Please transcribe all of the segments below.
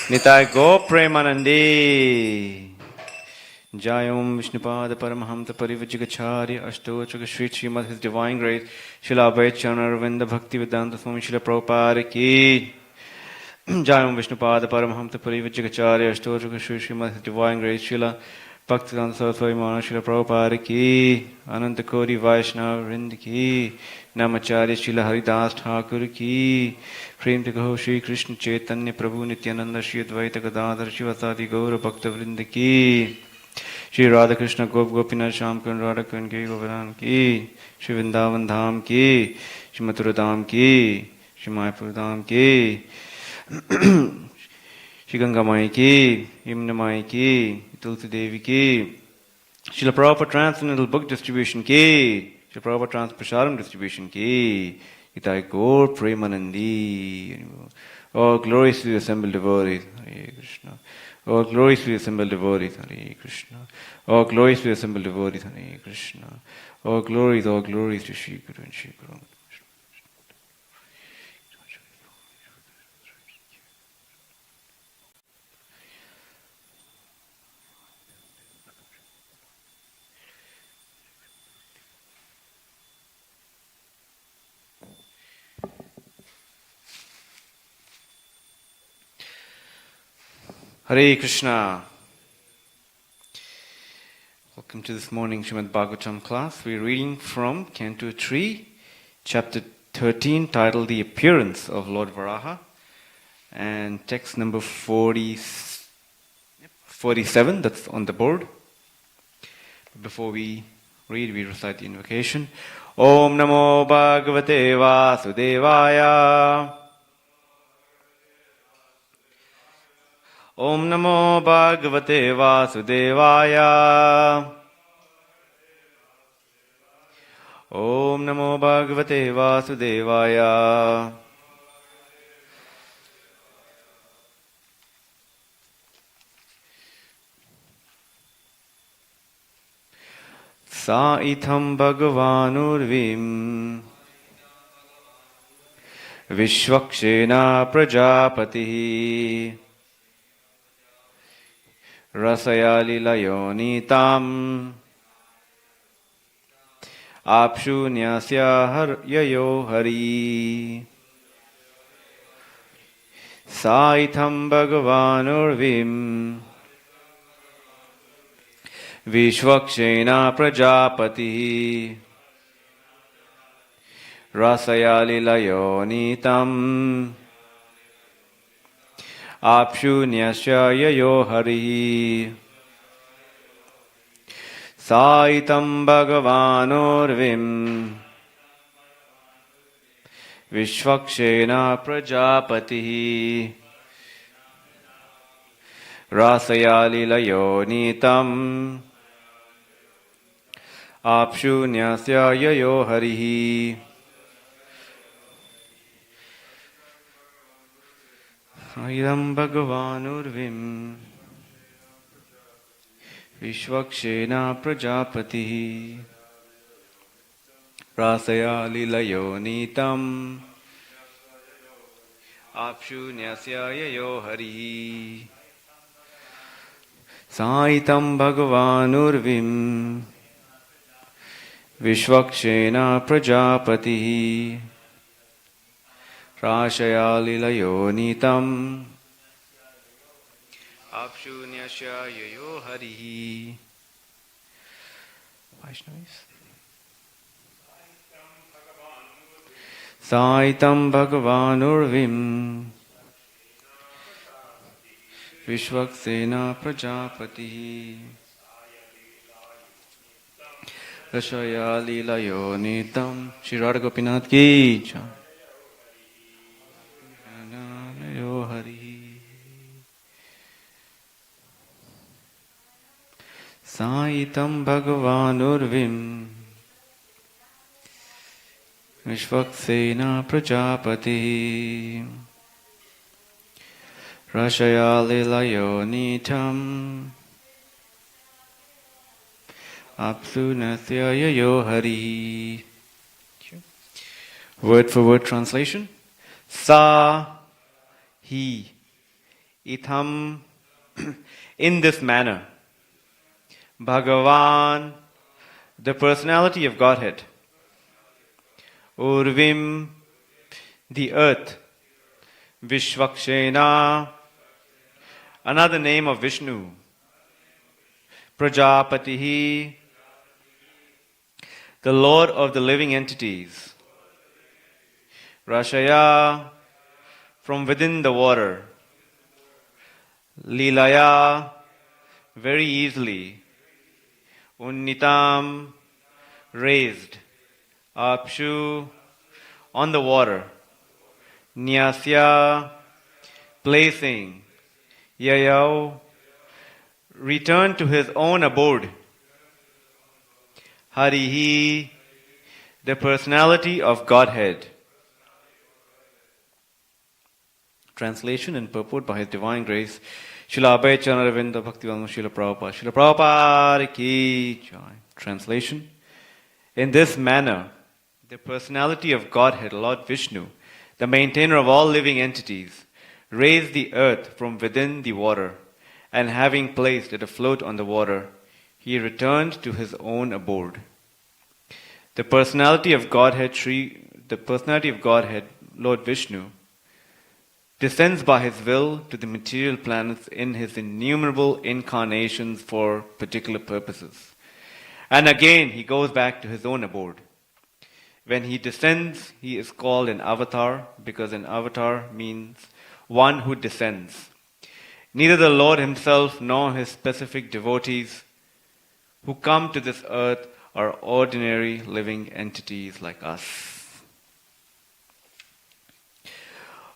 Nitai Go Premanandi. Jayom Vishnupada Paramahamsa Parivajigacharya Ashtochaka Sri Srimad His Divine Grace Srila Abhayacharya Ravinda Bhakti Vedanta Swami Srila Prabhupada Ki Jayom Vishnupada Paramahamsa Parivajigacharya Ashtochaka Sri Srimad His Divine Grace Srila Bhaktivedanta Saraswati Mahana Srila Prabhupada Ki Ananta Koti Vaishnava Vrinda Ki Namacharya Srila Haridas Thakur Ki Prem Kaho Shri Krishna Chaitanya Prabhu Nityananda Shri Advaita Gadadhar Shivasati Gaura Bhakta Vrinda Ki Shri Radha Krishna Gop Gopinath Sham Kund Radha Kund Ki Govardhan Ki Shri Vrindavan Dham Ki Shri Mathura Dham Ki Shri Mayapur Dham Ki Shri Ganga Mai Ki Yamuna Mai Ki Tulsi Devi Ki Srila Prabhupada Transcendental Book Distribution Ki Srila Prabhupada Transprasharam Distribution Ki Itai Gaur Premanandi. All glories to the assembled devotees. Hare Krishna. All glories to the assembled devotees. Hare Krishna. All glories to the assembled devotees. Hare Krishna. All glories to Shri Guru and Shri Guru. Hare Krishna. Welcome to this morning Srimad Bhagavatam class. We're reading from Canto 3, Chapter 13, titled The Appearance of Lord Varaha, and text number 47, that's on the board. Before we read, we recite the invocation. Om Namo Bhagavate Vasudevaya. Om Namo Bhagavate Vasudevaya. Om Namo Bhagavate Vasudevaya. Sa itham Bhagavanurvim Vishwakshena Prajapatihi Rasayali Layonitam Apshunyasya Yayo Hari. Saitham Bhagavanurvim Vishwakshena Prajapati Rasayali Layonitam Apshunyasya Yayo Hari. Saitam Bhagavanurvim Vishwakshena Prajapati Rasayali Layonitam Apshunyasya Yayo Hari. Saitam Bhagavanurvim Vishwakshena Prajapati Rasayali Layonitam Apshunyasya Yayo Hari. Saitam Bhagavanurvim Vishwakshena Prajapati Rasayali Layonitam Apshunyasya Yayo Hari. Vaishnavis. Saitam Bhagavanurvim Vishwakshena Prajapati Rasayali Layonitam. Shri Radha Gopinath Ki Jai. Yayo Hari. Saitam Bhagavanurvim Vishwakshena Prajapati Rasayali Layonitam Apshunyasya Yayo Hari. Word for word translation. Sa, he, itham, in this manner, Bhagavan, the personality of Godhead, Urvim, the earth, Vishvakshena, another name of Vishnu, Prajapatihi, the Lord of the living entities, Rashaya, from within the water, Lilaya, very easily, Unnitam, raised, Apshu, on the water, Nyasya, placing, Yayau, return to his own abode, Harihi, the personality of Godhead. Translation and purport by His Divine Grace, Srila Abhay Charan Ravinda Bhaktivedanta Srila Prabhupada. Srila Prabhupada ki jai. Translation. In this manner, the personality of Godhead, Lord Vishnu, the maintainer of all living entities, raised the earth from within the water, and having placed it afloat on the water, he returned to his own abode. The personality of Godhead, Lord Vishnu, descends by his will to the material planets in his innumerable incarnations for particular purposes. And again he goes back to his own abode. When he descends, he is called an avatar, because an avatar means one who descends. Neither the Lord himself nor his specific devotees who come to this earth are ordinary living entities like us.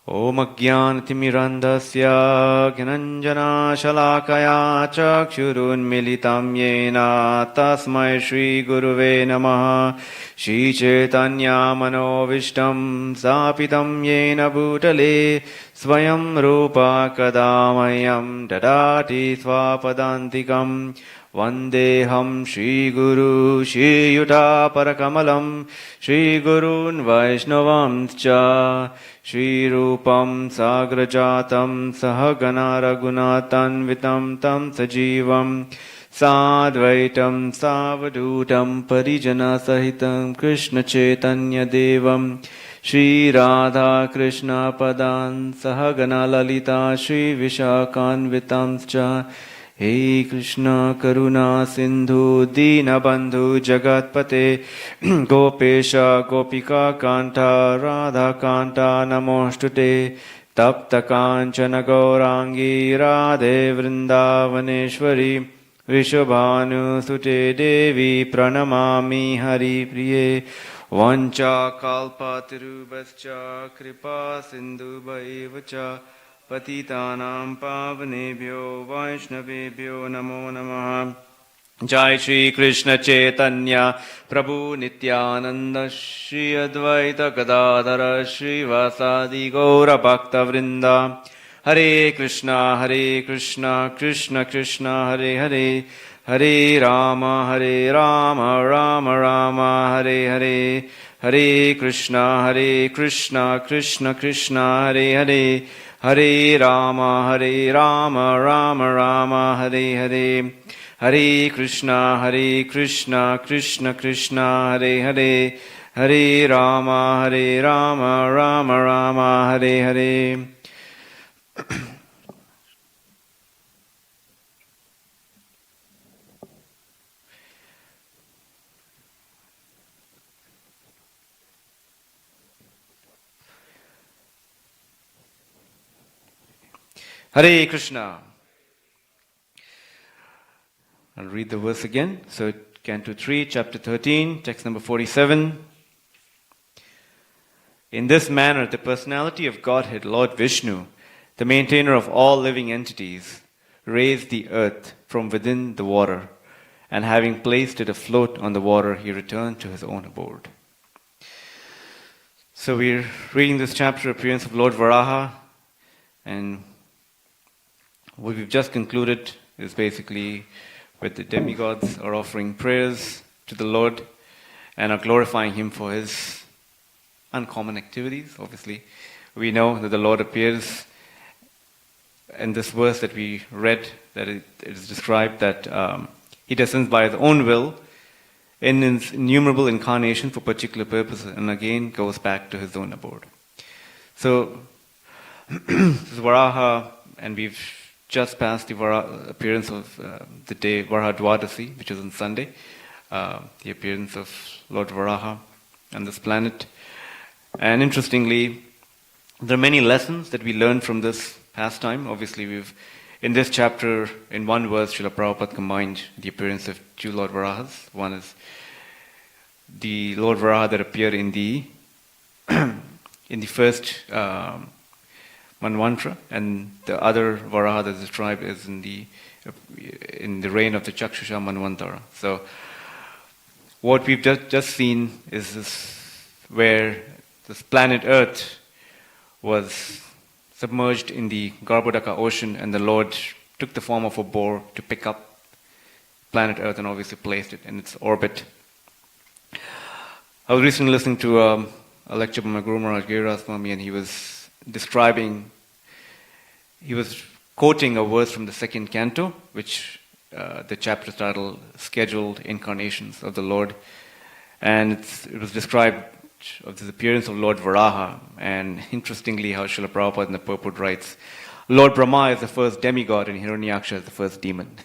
Om Ajnanatimirandasya Gyananjana Shalakaya Chakshurun Militam Yena Tasmai Shri Guruve Namaha Shri Chaitanya Manovishtam Sapitam Yena Bhutale Swayam Rupa Kadamayam Dadati Swapadantikam Vandeham Shri Guru Shri Yuta Parakamalam Shri Gurun Vaishnavamscha Shri Rupam Sagrajatam Sahagana Raghunathanvitam Tam Sajivam Sadvaitam Savadutam Parijana Sahitam Krishna Chaitanya Devam Shri Radha Krishna Padan Sahagana Lalita Shri Vishakhanvitamscha He Krishna Karuna Sindhu Dina Bandhu Jagatpate Gopesha Gopika Kanta Radha Kanta Namostute Tapta Kanchana Gaurangi Radhe Vrindavaneshwari Rishabhanu Sute Devi Pranamami Hari Priye Vancha Kalpa Tirubhascha Kripa Sindhu Bhaivacha Patitanam Pavanebhyo Vaishnavebhyo Namo Namaha. Jai Shri Krishna Chaitanya Prabhu Nityananda Shri Advaita Gadadhara Shri Vasadi Gaura Bhakta Vrinda. Hare Krishna Krishna Krishna Hare Hare Hare Rama Rama Rama Hare Hare Hare Krishna Krishna Krishna Hare Hare Hare Rama Rama Rama Hare Hare Hare Krishna Krishna Krishna Hare Hare Hare Rama Rama Rama Hare Hare. Hare Krishna. I'll read the verse again. So, Canto 3, Chapter 13, text number 47. In this manner, the personality of Godhead, Lord Vishnu, the maintainer of all living entities, raised the earth from within the water, and having placed it afloat on the water, he returned to his own abode. So we're reading this chapter, Appearance of Lord Varaha, and what we've just concluded is basically where the demigods are offering prayers to the Lord and are glorifying him for his uncommon activities. Obviously, we know that the Lord appears in this verse that we read, that it is described that he descends by his own will in his innumerable incarnations for particular purposes, and again goes back to his own abode. So, this is Varaha, and we've just passed the appearance of the day Varaha Dwadasi, which is on Sunday, the appearance of Lord Varaha on this planet. And interestingly, there are many lessons that we learn from this pastime. Obviously, in this chapter, in one verse, Srila Prabhupada combined the appearance of two Lord Varahas. One is the Lord Varaha that appeared in the in the first Manvantara, and the other Varaha that is described is in the reign of the Chakshusha Manvantara. So, what we've just seen is this, where this planet Earth was submerged in the Garbhodaka ocean, and the Lord took the form of a boar to pick up planet Earth and obviously placed it in its orbit. I was recently listening to a lecture by my Guru Maharaj Giriraj Swami, and he was quoting a verse from the second canto, which the chapter titled Scheduled Incarnations of the Lord. And it was described of this appearance of Lord Varaha, and interestingly how Srila Prabhupada in the purport writes, Lord Brahma is the first demigod and Hiranyaksha is the first demon.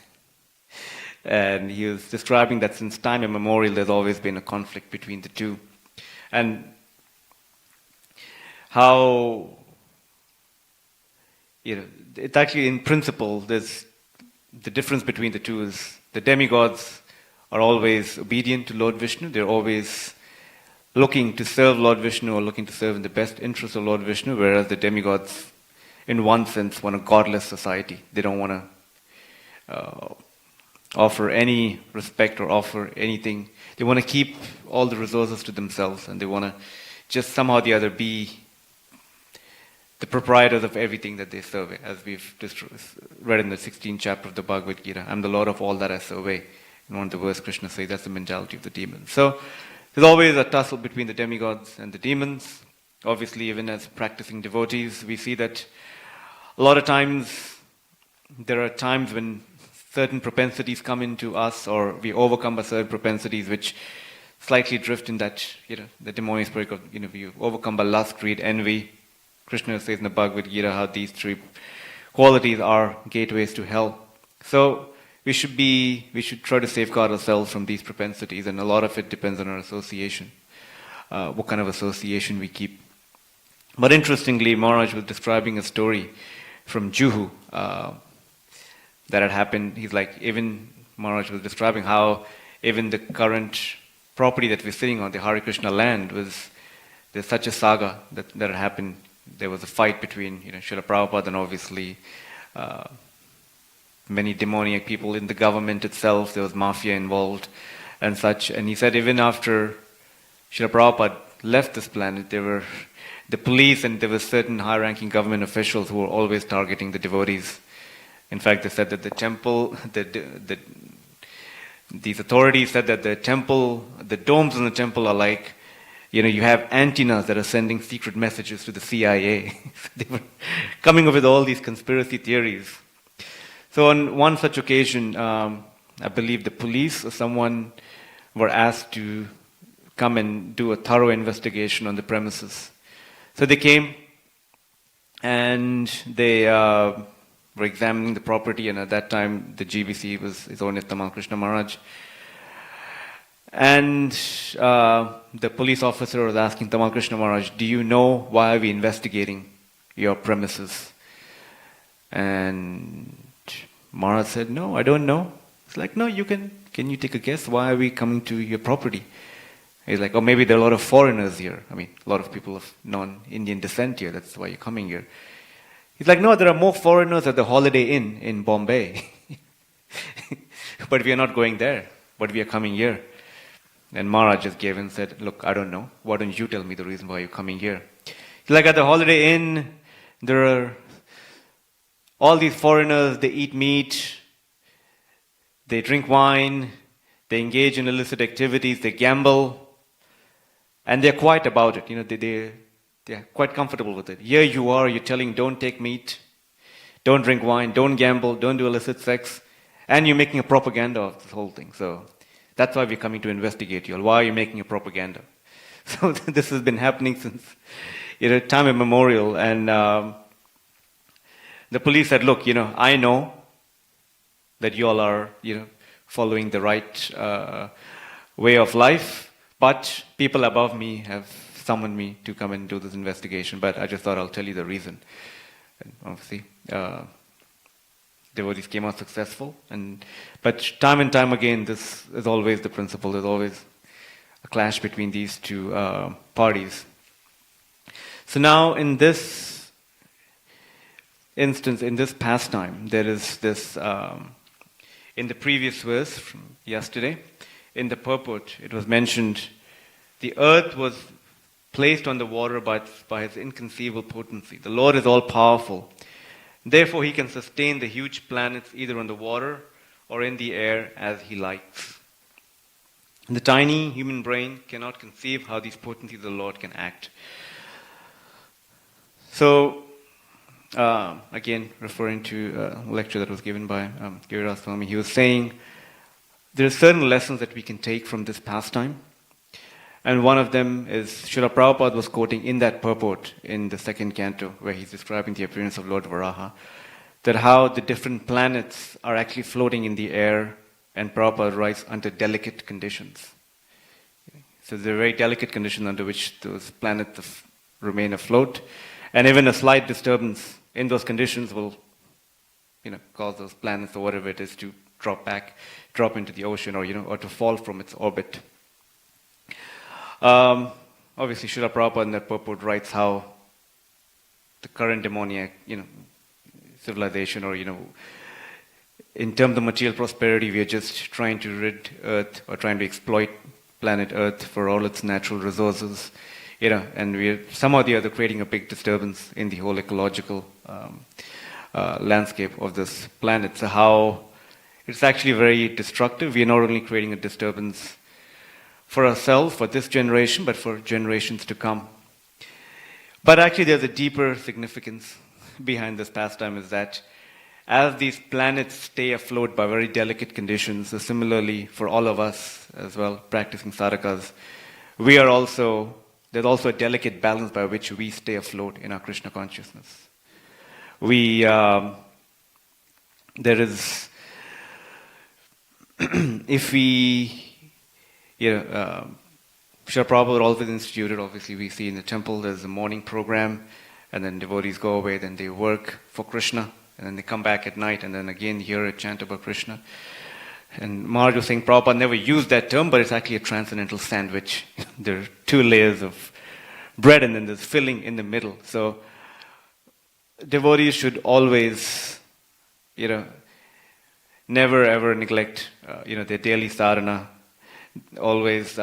And he was describing that since time immemorial there's always been a conflict between the two. And how, it's actually in principle, there's the difference between the two is the demigods are always obedient to Lord Vishnu. They're always looking to serve Lord Vishnu or looking to serve in the best interest of Lord Vishnu, whereas the demigods, in one sense, want a godless society. They don't want to offer any respect or offer anything. They want to keep all the resources to themselves, and they want to just somehow or the other be the proprietors of everything that they survey, as we've just read in the 16th chapter of the Bhagavad Gita. I'm the Lord of all that I survey. In one of the verses, Krishna says that's the mentality of the demons. So there's always a tussle between the demigods and the demons. Obviously, even as practicing devotees, we see that a lot of times there are times when certain propensities come into us, or we overcome by certain propensities which slightly drift in that, the demonic spirit of, we overcome by lust, greed, envy. Krishna says in the Bhagavad Gita how these three qualities are gateways to hell. So we should try to safeguard ourselves from these propensities, and a lot of it depends on our association, what kind of association we keep. But interestingly, Maharaj was describing a story from Juhu that had happened. Even Maharaj was describing how even the current property that we're sitting on, the Hare Krishna land, there's such a saga that had happened. There was a fight between Srila Prabhupada and obviously many demoniac people in the government itself. There was mafia involved and such. And he said even after Srila Prabhupada left this planet, there were the police and there were certain high-ranking government officials who were always targeting the devotees. In fact, they said that the temple, these authorities said that the domes in the temple are like, you have antennas that are sending secret messages to the CIA. They were coming up with all these conspiracy theories. So on one such occasion, I believe the police or someone were asked to come and do a thorough investigation on the premises. So they came and they were examining the property, and at that time the GVC was His Holiness Tamal Krishna Maharaj. And the police officer was asking Tamal Krishna Maharaj, do you know why are we investigating your premises? And Maharaj said, no, I don't know. It's like, no, can you take a guess? Why are we coming to your property? He's like, oh, maybe there are a lot of foreigners here. I mean, a lot of people of non-Indian descent here. That's why you're coming here. He's like, no, there are more foreigners at the Holiday Inn in Bombay. But we are not going there. But we are coming here. And Maharaj just gave and said, look, I don't know. Why don't you tell me the reason why you're coming here? He's like, at the Holiday Inn, there are all these foreigners, they eat meat, they drink wine, they engage in illicit activities, they gamble, and they're quiet about it. They're quite comfortable with it. Here you are, you're telling don't take meat, don't drink wine, don't gamble, don't do illicit sex, and you're making a propaganda of this whole thing. So that's why we're coming to investigate you all. Why are you making a propaganda? So this has been happening since time immemorial. And the police said, look, I know that you all are, following the right way of life, but people above me have summoned me to come and do this investigation. But I just thought I'll tell you the reason. And obviously, devotees came out successful. But time and time again, this is always the principle. There's always a clash between these two parties. So now in this instance, in this pastime, there is this, in the previous verse from yesterday, in the purport, it was mentioned, the earth was placed on the water by his inconceivable potency. The Lord is all-powerful. Therefore, he can sustain the huge planets either on the water or in the air as he likes. The tiny human brain cannot conceive how these potencies of the Lord can act. So, again, referring to a lecture that was given by Giriraj Swami, he was saying there are certain lessons that we can take from this pastime. And one of them is, Srila Prabhupada was quoting in that purport in the second canto, where he's describing the appearance of Lord Varaha, that how the different planets are actually floating in the air, and Prabhupada writes under delicate conditions. So there are very delicate conditions under which those planets remain afloat, and even a slight disturbance in those conditions will, cause those planets or whatever it is to drop into the ocean, or to fall from its orbit. Obviously, Srila Prabhupada in that purport writes how the current demoniac, civilization, or, in terms of material prosperity, we are just trying to rid Earth or trying to exploit planet Earth for all its natural resources, and we're somehow or the other creating a big disturbance in the whole ecological landscape of this planet. So how it's actually very destructive. We are not only creating a disturbance for ourselves, for this generation, but for generations to come. But actually there's a deeper significance behind this pastime, is that as these planets stay afloat by very delicate conditions, so similarly for all of us as well, practicing sadhakas, there's also a delicate balance by which we stay afloat in our Krishna consciousness. If we, Srila Prabhupada always instituted, obviously we see in the temple there's a morning program, and then devotees go away, then they work for Krishna, and then they come back at night, and then again hear a chant about Krishna. And Maharaj was saying Prabhupada never used that term, but it's actually a transcendental sandwich. There are two layers of bread, and then there's filling in the middle. So devotees should always, never ever neglect, their daily sadhana. Always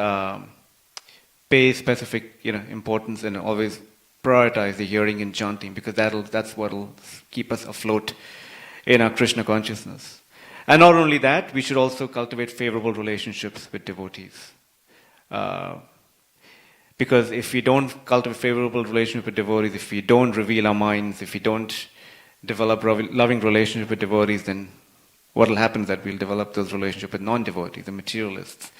pay specific, importance, and always prioritize the hearing and chanting, because that's what'll keep us afloat in our Krishna consciousness. And not only that, we should also cultivate favorable relationships with devotees. Because if we don't cultivate favorable relationship with devotees, if we don't reveal our minds, if we don't develop loving relationship with devotees, then what will happen is that we'll develop those relationships with non-devotees, the materialists,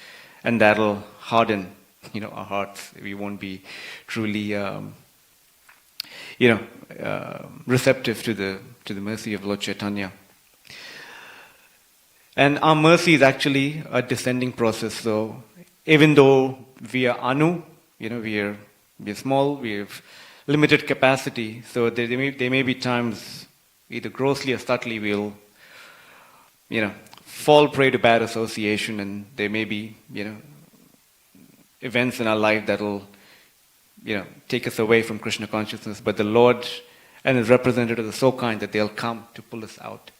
and that'll harden, our hearts. We won't be truly, receptive to the mercy of Lord Chaitanya. And our mercy is actually a descending process. So even though we are Anu, we are small, we have limited capacity. So there may be times, either grossly or subtly, we'll, fall prey to bad association, and there may be, events in our life that'll, take us away from Krishna consciousness. But the Lord and His representatives are so kind that they'll come to pull us out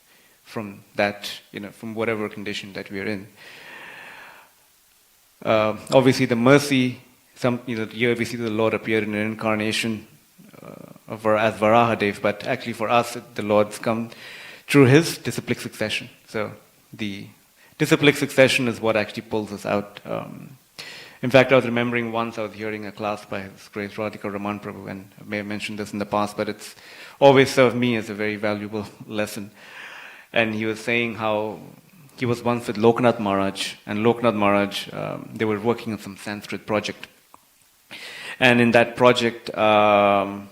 from that, from whatever condition that we are in. Obviously, the mercy, here we see the Lord appear in an incarnation as Varahadev, but actually for us, the Lord's come through His disciplic succession. So the disciplic succession is what actually pulls us out In fact, I was remembering once I was hearing a class by His Grace Radha Vinod Prabhu, and I may have mentioned this in the past, but it's always served me as a very valuable lesson. And he was saying how he was once with Loknath Maharaj, and Loknath Maharaj, they were working on some Sanskrit project. And in that project, the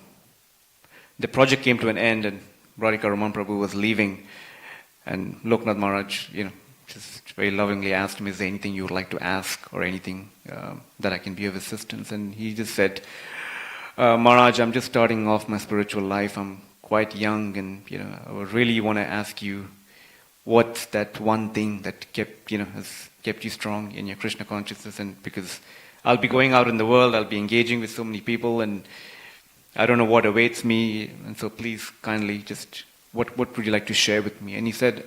project came to an end, and Radhika Raman Prabhu was leaving, and Loknath Maharaj, just very lovingly asked him, is there anything you would like to ask, or anything that I can be of assistance? And he just said, Maharaj, I'm just starting off my spiritual life. I'm quite young, and I would really want to ask you, what's that one thing that has kept you strong in your Krishna consciousness? And because I'll be going out in the world, I'll be engaging with so many people, and I don't know what awaits me, and so please kindly just, what would you like to share with me? And he said,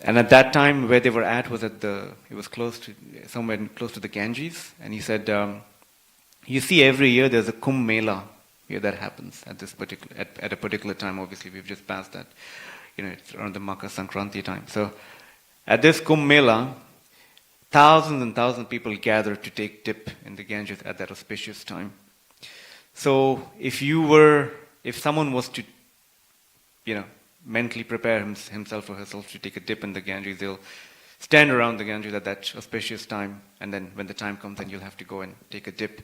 and at that time where they were at was it was somewhere close to the Ganges, and he said, you see every year there's a Kumbh Mela here that happens at a particular time. Obviously we've just passed that, it's around the Makar Sankranti time. So at this Kumbh Mela, thousands and thousands of people gather to take dip in the Ganges at that auspicious time. So if someone was to, mentally prepare himself or herself to take a dip in the Ganges, they'll stand around the Ganges at that auspicious time, and then when the time comes, then you'll have to go and take a dip.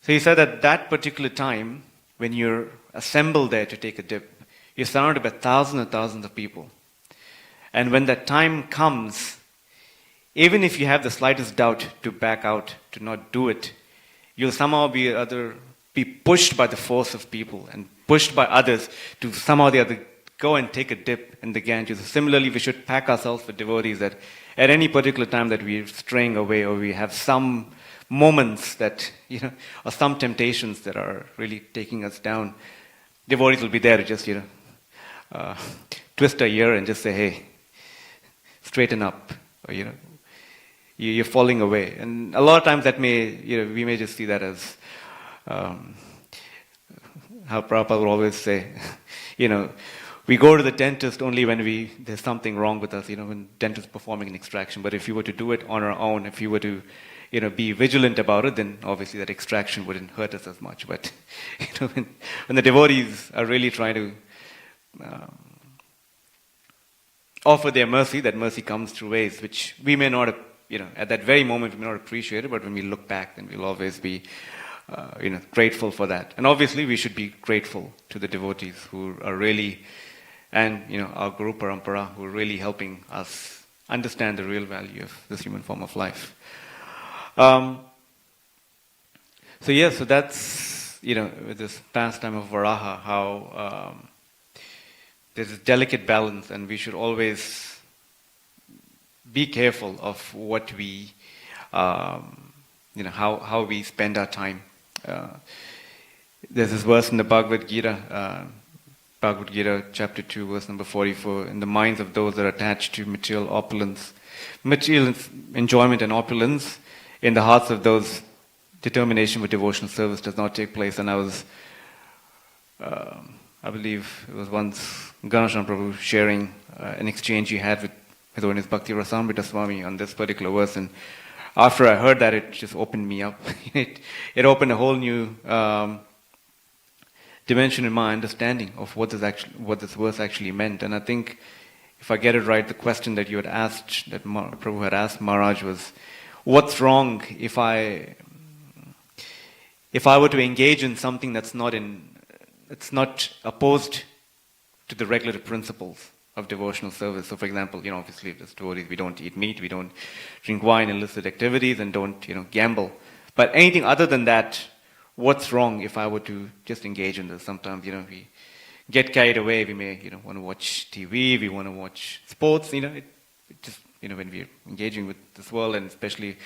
So he said at that particular time, when you're assembled there to take a dip, you're surrounded by thousands and thousands of people. And when that time comes, even if you have the slightest doubt to back out, to not do it, you'll somehow be pushed by the force of people and pushed by others to somehow or the other go and take a dip in the Ganges. Similarly, we should pack ourselves with devotees that at any particular time that we're straying away, or we have some moments that, or some temptations that are really taking us down, devotees will be there to just, twist our ear and just say, hey, straighten up, or, you're falling away. And a lot of times we may just see that as, how Prabhupada would always say, we go to the dentist only when there's something wrong with us, when dentist is performing an extraction. But if you were to do it on our own, if you were to, be vigilant about it, then obviously that extraction wouldn't hurt us as much. But, when the devotees are really trying to offer their mercy, that mercy comes through ways which we may not, at that very moment we may not appreciate it, but when we look back, then we'll always be grateful for that. And obviously we should be grateful to the devotees who are really, and our Guru Parampara, who are really helping us understand the real value of this human form of life. So that's, with this pastime of Varaha, how there's this delicate balance, and we should always be careful of what we, how we spend our time. There's this verse in the Bhagavad Gita, chapter 2, verse number 44, in the minds of those that are attached to material enjoyment and opulence, in the hearts of those, determination with devotional service does not take place. And I believe it was once Ganashan Prabhu sharing an exchange he had with His Holiness Bhakti Rasamrita Swami on this particular verse, and after I heard that, it just opened me up. It opened a whole new dimension in my understanding of what this verse actually meant. And I think, if I get it right, the question that you had asked, that Prabhu had asked Maharaj, was, what's wrong if I were to engage in something that's not opposed to the regulative principles of devotional service? So, for example, obviously, as devotees, we don't eat meat, we don't drink wine, illicit activities, and don't, gamble. But anything other than that, what's wrong if I were to just engage in this? Sometimes, we get carried away. We may, want to watch TV, we want to watch sports. It just, when we're engaging with this world, and especially,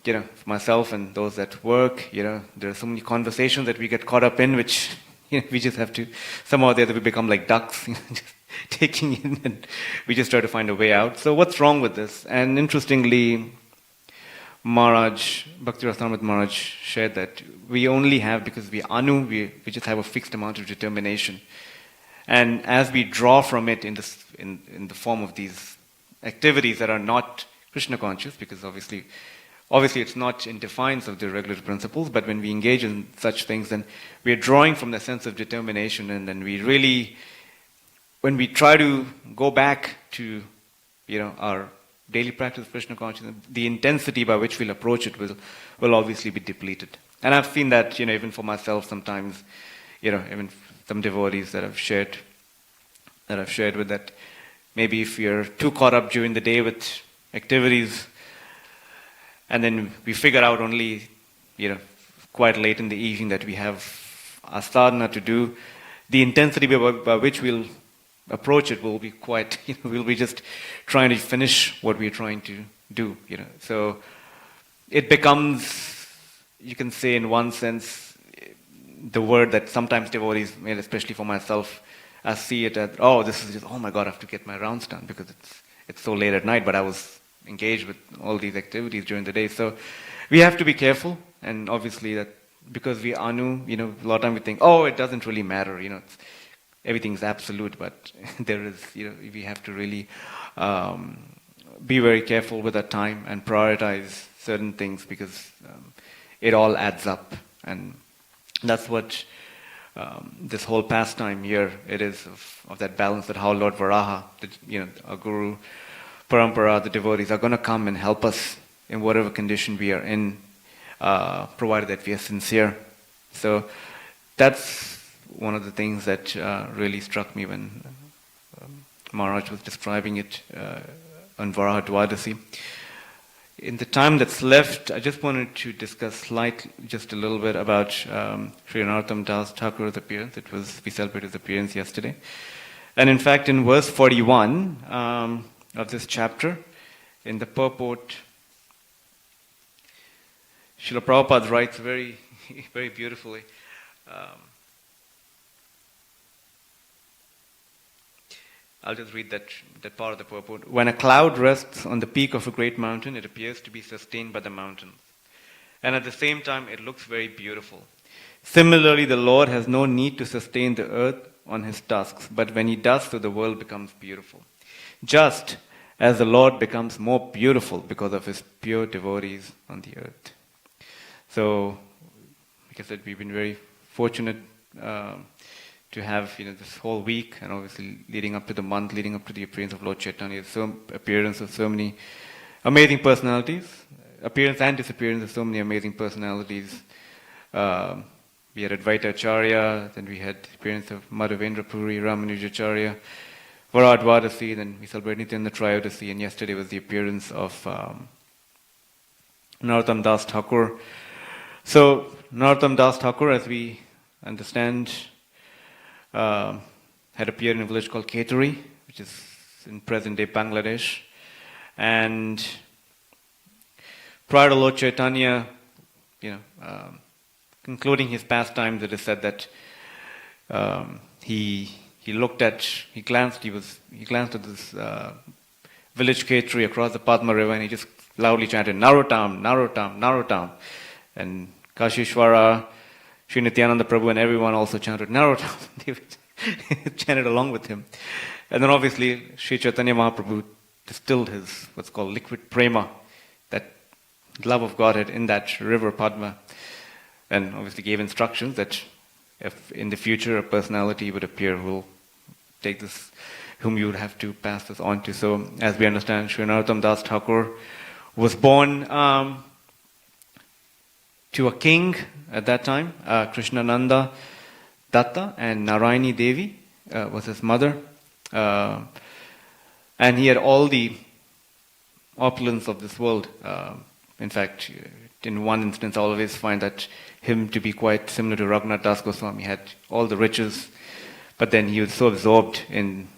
for myself and those that work, there are so many conversations that we get caught up in, which we just have to somehow or the other we become like ducks. Just taking in, and we just try to find a way out. So what's wrong with this? And interestingly, Bhakti Rasamrita Maharaj shared that we only have, because we just have a fixed amount of determination. And as we draw from it in the form of these activities that are not Krishna conscious, because obviously it's not in defiance of the regular principles, but when we engage in such things, then we are drawing from the sense of determination, and then we really, when we try to go back to, our daily practice of Krishna consciousness, the intensity by which we'll approach it will obviously be depleted. And I've seen that, even for myself sometimes, even some devotees that I've shared with, that maybe if you're too caught up during the day with activities, and then we figure out only, quite late in the evening that we have a sadhana to do, the intensity by which we'll approach it will be quite, we'll be just trying to finish what we're trying to do, So it becomes, you can say in one sense, the word that sometimes devotees, especially for myself, I see it as, this is just, oh my God, I have to get my rounds done because it's so late at night, but I was engaged with all these activities during the day. So we have to be careful, and obviously that because we anu, a lot of time we think, it doesn't really matter, everything's absolute, but there is, we have to really be very careful with our time and prioritize certain things, because it all adds up, and that's what this whole pastime here it is of that balance, that how Lord Varaha, our Guru Parampara, the devotees are going to come and help us in whatever condition we are in, provided that we are sincere. So that's one of the things that really struck me when Maharaj was describing it on Varaha Dwadasi. In the time that's left, I just wanted to discuss just a little bit about Sri Narottam Das Thakur's appearance. We celebrated his appearance yesterday. And in fact, in verse 41 of this chapter, in the purport, Srila Prabhupada writes very, very beautifully. I'll just read that part of the purport. When a cloud rests on the peak of a great mountain, it appears to be sustained by the mountains. And at the same time, it looks very beautiful. Similarly, the Lord has no need to sustain the earth on his tusks, but when he does so, the world becomes beautiful. Just as the Lord becomes more beautiful because of his pure devotees on the earth. So, like I said, we've been very fortunate to have this whole week, and obviously leading up to the month, leading up to the appearance of Lord Chaitanya, appearance of so many amazing personalities, appearance and disappearance of so many amazing personalities. We had Advaita Acharya, then we had the appearance of Madhavendra Puri, Ramanujacharya, Varaha Dwadasi, then we celebrated Nityananda Trayodasi, and yesterday was the appearance of Narottam Das Thakur. So Narottam Das Thakur, as we understand, had appeared in a village called Keturi, which is in present-day Bangladesh. And prior to Lord Chaitanya, concluding his pastimes, it is said that he glanced at this village Keturi across the Padma River, and he just loudly chanted, Narottam, Narottam, Narottam. And Kashishwara, Sri Nityananda Prabhu, and everyone also chanted Narottam. They chanted along with him. And then obviously Sri Chaitanya Mahaprabhu distilled his what's called liquid prema, that love of Godhead, in that river Padma, and obviously gave instructions that if in the future a personality would appear who will take this, whom you would have to pass this on to. So as we understand, Sri Narottam Das Thakur was born to a king at that time, Krishnananda Datta, and Narayani Devi was his mother. And he had all the opulence of this world. In fact, in one instance, I always find that him to be quite similar to Raghunath Das Goswami. He had all the riches, but then he was so absorbed in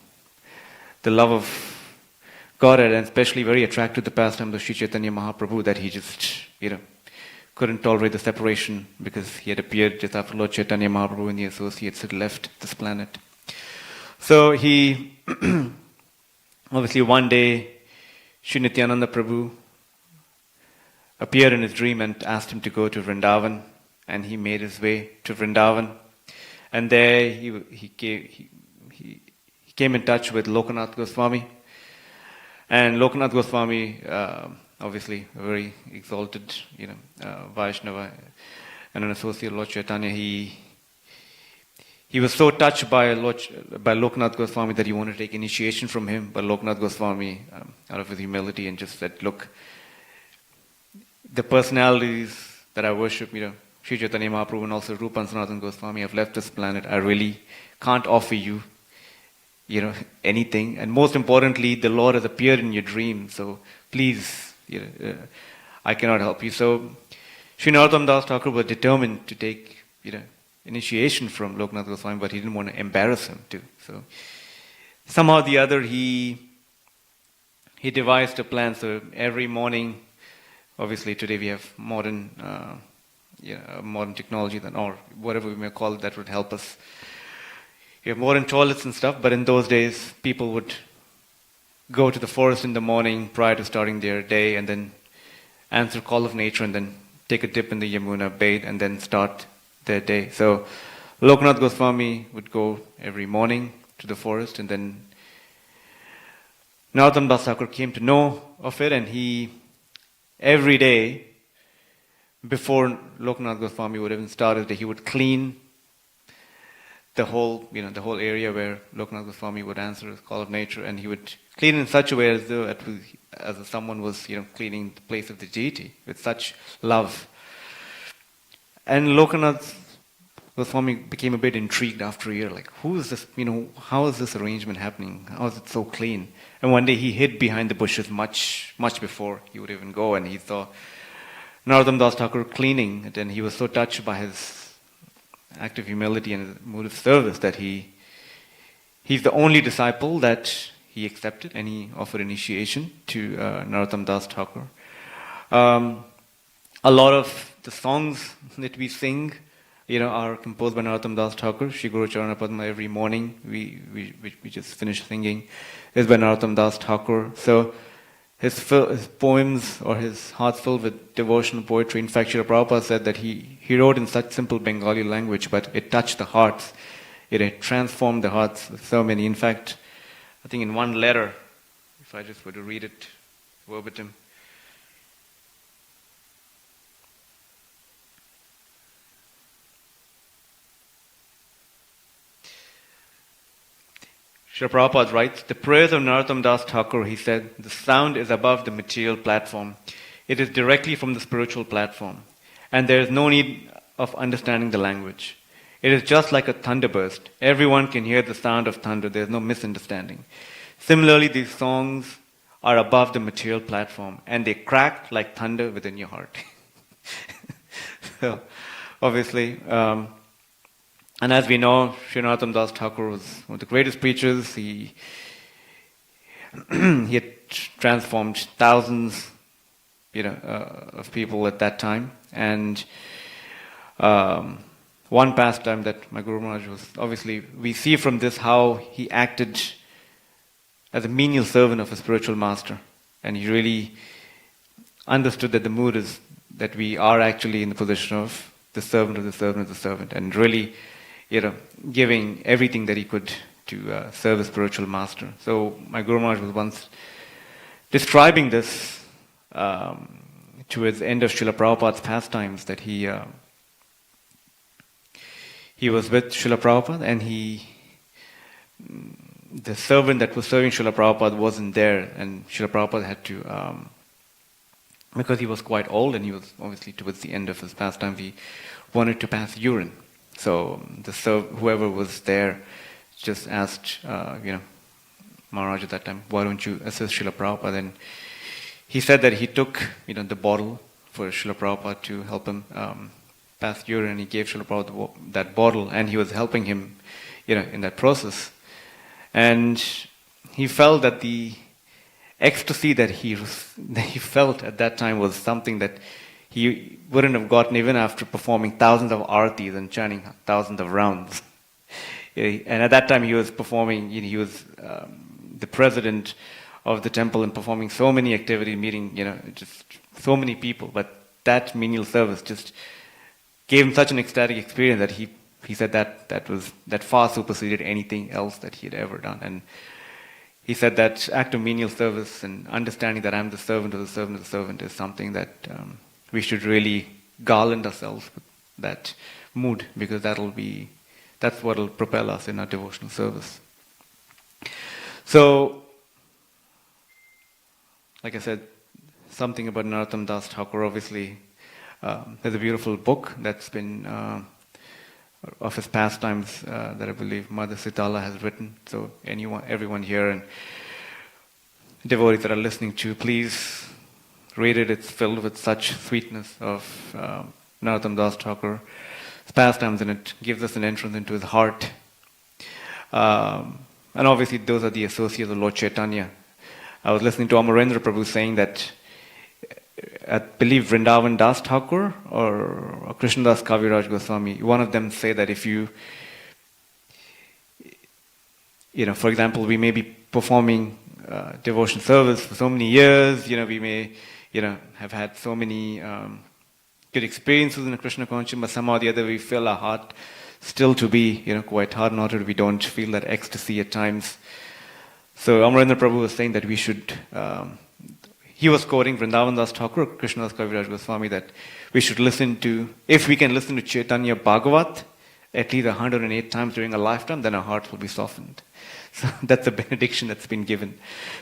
the love of Godhead, and especially very attracted to the pastime of Sri Chaitanya Mahaprabhu, that he just, couldn't tolerate the separation, because he had appeared just after Lord Chaitanya Mahaprabhu and the associates had left this planet. So he, obviously one day, Sri Nityananda Prabhu appeared in his dream and asked him to go to Vrindavan, and he made his way to Vrindavan. And there he came in touch with Lokanath Goswami. And Lokanath Goswami, obviously a very exalted, Vaishnava and an associate of Lord Chaitanya, he was so touched by Lokanath Goswami that he wanted to take initiation from him. But Lokanath Goswami, out of his humility, and just said, look, the personalities that I worship, Sri Chaitanya Mahaprabhu and also Rupa and Sanatana Goswami have left this planet. I really can't offer you, anything. And most importantly, the Lord has appeared in your dream. So please, I cannot help you. So Sri Narottam Das Thakur was determined to take, initiation from Lokanath Goswami, but he didn't want to embarrass him too. So somehow or the other, he devised a plan. So every morning, obviously today we have modern technology, or whatever we may call it, that would help us. We have modern toilets and stuff, but in those days, people would go to the forest in the morning prior to starting their day, and then answer call of nature, and then take a dip in the Yamuna, bathe, and then start their day. So Lokanath Goswami would go every morning to the forest, and then Narottam Das Thakur came to know of it, and he every day, before Lokanath Goswami would even start his day, he would clean the whole area where Lokanath Goswami would answer his call of nature, and he would clean in such a way as though as if someone was cleaning the place of the deity with such love. And Lokanath Goswami became a bit intrigued after a year, like, who is this, how is this arrangement happening? How is it so clean? And one day he hid behind the bushes much before he would even go, and he saw Narottam Das Thakur cleaning it, and he was so touched by his act of humility and his mood of service that he's the only disciple that he accepted, and he offered initiation to Narottam Das Thakur. A lot of the songs that we sing, are composed by Narottam Das Thakur. Shri Guru Charana Padma, every morning we just finished singing, is by Narottam Das Thakur. So his poems, or his hearts filled with devotional poetry. In fact, Srila Prabhupada said that he wrote in such simple Bengali language, but it touched the hearts. It transformed the hearts of so many. In fact, I think in one letter, if I just were to read it verbatim, Srila Prabhupada writes, the prayers of Narottam Das Thakur, he said, the sound is above the material platform. It is directly from the spiritual platform. And there is no need of understanding the language. It is just like a thunderburst. Everyone can hear the sound of thunder. There is no misunderstanding. Similarly, these songs are above the material platform, and they crack like thunder within your heart. So, obviously, and as we know, Sri Narottam Das Thakur was one of the greatest preachers. He had transformed thousands, of people at that time. And one pastime that my Guru Maharaj was, obviously, we see from this how he acted as a menial servant of a spiritual master. And he really understood that the mood is that we are actually in the position of the servant of the servant of the servant, and really, giving everything that he could to serve a spiritual master. So my Guru Maharaj was once describing this towards the end of Srila Prabhupada's pastimes, that he was with Srila Prabhupada, and the servant that was serving Srila Prabhupada wasn't there, and Srila Prabhupada had to, because he was quite old and he was obviously towards the end of his pastimes, he wanted to pass urine. So whoever was there just asked, Maharaj at that time, why don't you assist Srila Prabhupada? And he said that he took, the bottle for Srila Prabhupada to help him pass urine, and he gave Srila Prabhupada that bottle, and he was helping him, in that process. And he felt that the ecstasy that he felt at that time was something that he wouldn't have gotten even after performing thousands of artis and chanting thousands of rounds. And at that time he was performing, he was the president of the temple and performing so many activities, meeting, just so many people. But that menial service just gave him such an ecstatic experience that he said that far superseded anything else that he had ever done. And he said that act of menial service and understanding that I'm the servant of the servant of the servant is something that we should really garland ourselves with that mood, because that's what will propel us in our devotional service. So, like I said, something about Narottam Das Thakur, obviously. There's a beautiful book that's been of his pastimes that I believe Mother Sitala has written. So everyone here and devotees that are listening to, please read it. It's filled with such sweetness of Narottam Das Thakur's pastimes, and it gives us an entrance into his heart. And obviously those are the associates of Lord Chaitanya. I was listening to Amarendra Prabhu saying that I believe Vrindavan Das Thakur or Krishnadas Kaviraj Goswami, one of them say that if you for example, we may be performing devotion service for so many years, we may, have had so many good experiences in the Krishna consciousness, but somehow or the other we feel our heart still to be, quite hard-hearted. We don't feel that ecstasy at times. So Amarendra Prabhu was saying that we should, he was quoting Vrindavan Das Thakur, Krishnadas Kaviraj Goswami, that we should listen to, if we can listen to Chaitanya Bhagavat at least 108 times during a lifetime, then our hearts will be softened. So that's a benediction that's been given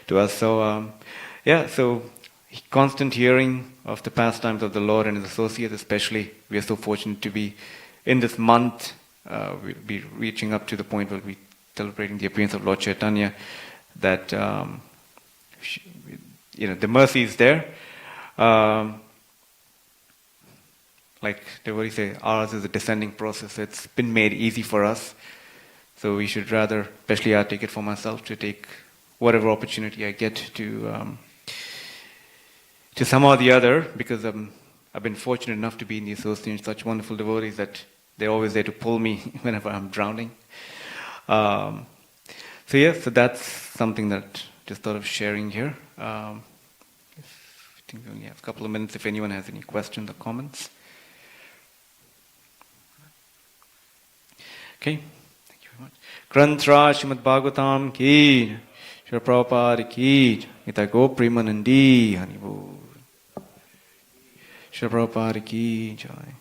to us. So, so constant hearing of the pastimes of the Lord and His associates especially. We are so fortunate to be in this month, we'll be reaching up to the point where we're celebrating the appearance of Lord Chaitanya, that the mercy is there. Like devotees say, ours is a descending process. It's been made easy for us. So we should rather, especially I take it for myself, to take whatever opportunity I get to somehow or the other, because I've been fortunate enough to be in the association of such wonderful devotees that they're always there to pull me whenever I'm drowning. So that's something that just thought of sharing here. I think we only have a couple of minutes if anyone has any questions or comments. Okay, thank you very much. Granthra Srimad Bhagavatam ki, Srila Prabhupada ki, Nita Go Premanandi Haribo. Srila Prabhupada ki jai.